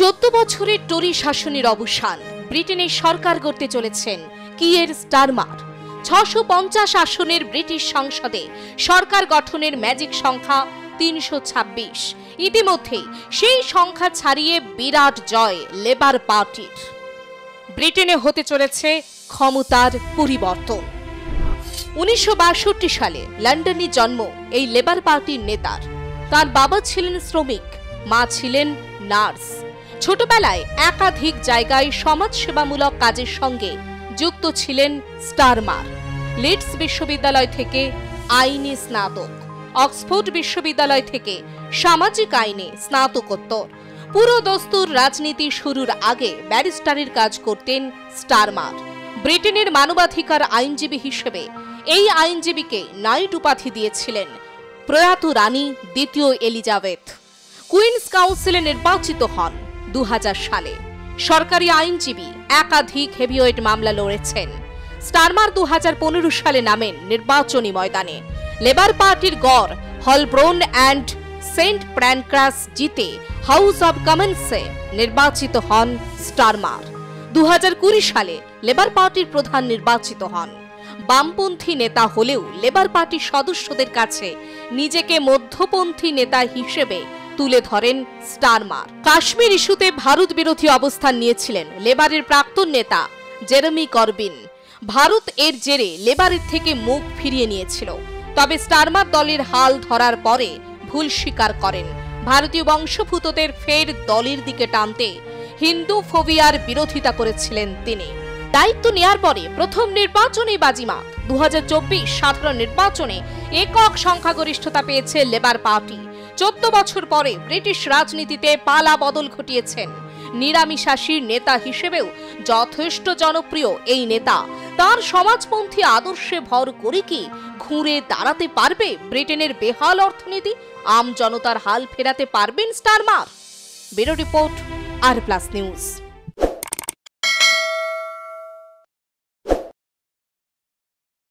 14 বছরের টরি শাসনের অবসান। ব্রিটেনের সরকার গড়তে চলেছেন কিয়ের স্টারমার। 650 আসনের ব্রিটিশ সংসদে সরকার গঠনের ম্যাজিক সংখ্যা 326। ইতিমধ্যেই সেই সংখ্যা ছাড়িয়ে বিরাট জয় লেবার পার্টির। ব্রিটেনে হতে চলেছে ক্ষমতার পরিবর্তন। 1962 সালে লন্ডনে জন্ম এই লেবার পার্টির নেতার। তার বাবা ছিলেন শ্রমিক, মা ছিলেন নার্স। ছোটবেলায় একাধিক জায়গায় সমাজসেবামূলক কাজের সঙ্গে যুক্ত ছিলেন স্টারমার। লিডস বিশ্ববিদ্যালয় থেকে আইনে স্নাতক, অক্সফোর্ড বিশ্ববিদ্যালয় থেকে সামাজিক আইনে স্নাতকোত্তর। পুরো দস্তুর রাজনীতি শুরুর আগে ব্যারিস্টারের কাজ করতেন স্টারমার। ব্রিটেনের মানবাধিকার আইনজীবী হিসেবে এই আইনজীবীকে নাইট উপাধি দিয়েছিলেন প্রয়াত রানী দ্বিতীয় এলিজাবেথ। কুইন্স কাউন্সিলে নির্বাচিত হন 2000 সালে। সরকারি আইনজীবী, একাধিক হেভিওয়েট মামলা লড়েছেন। স্টারমার 2015 সালে নামেন নির্বাচনী ময়দানে। লেবার পার্টির গড় হলব্রোন অ্যান্ড সেন্ট প্যানক্রাস জিতে হাউস অব কমন্সে নির্বাচিত হন স্টারমার। 2020 সালে লেবার পার্টির প্রধান নির্বাচিত হন। বামপন্থী নেতা হলেও লেবার পার্টির সদস্যদের কাছে নিজেকে মধ্যপন্থী নেতা হিসেবে তুলে ধরেন স্টারমার। কাশ্মীর ইস্যুতে ভারত বিরোধী অবস্থান নিয়েছিলেন লেবারের প্রাক্তন নেতা জেরেমি করবিন। ভারত এর জেরে লেবারের থেকে মুখ ফিরিয়ে নিয়েছিল। তবে স্টারমার দলের হাল ধরার পরে ভুল স্বীকার করেন। ভারতীয় বংশোদ্ভূতদের ফের দলের দিকে টানতে হিন্দু ফোবিয়ার বিরোধিতা করেছিলেন তিনি। দায়িত্ব নেয়ার পরে প্রথম নির্বাচনে বাজিমাত। 2024 সাধারণ নির্বাচনে একক সংখ্যাগরিষ্ঠতা পেয়েছে লেবার পার্টি। 14 বছর পরে ব্রিটিশ রাজনীতিতে পালা বদল ঘটিয়েছেন। নিরামিষাশী নেতা হিসেবেও যথেষ্ট জনপ্রিয় এই নেতা তার সমাজপন্থী আদর্শে ভর করে কি ঘুরে দাঁড়াতে পারবে ব্রিটেনের বেহাল অর্থনীতি? আম জনতার হাল ফেরাতে পারবেন স্টারমার? ব্যুরো রিপোর্ট, আর প্লাস নিউজ।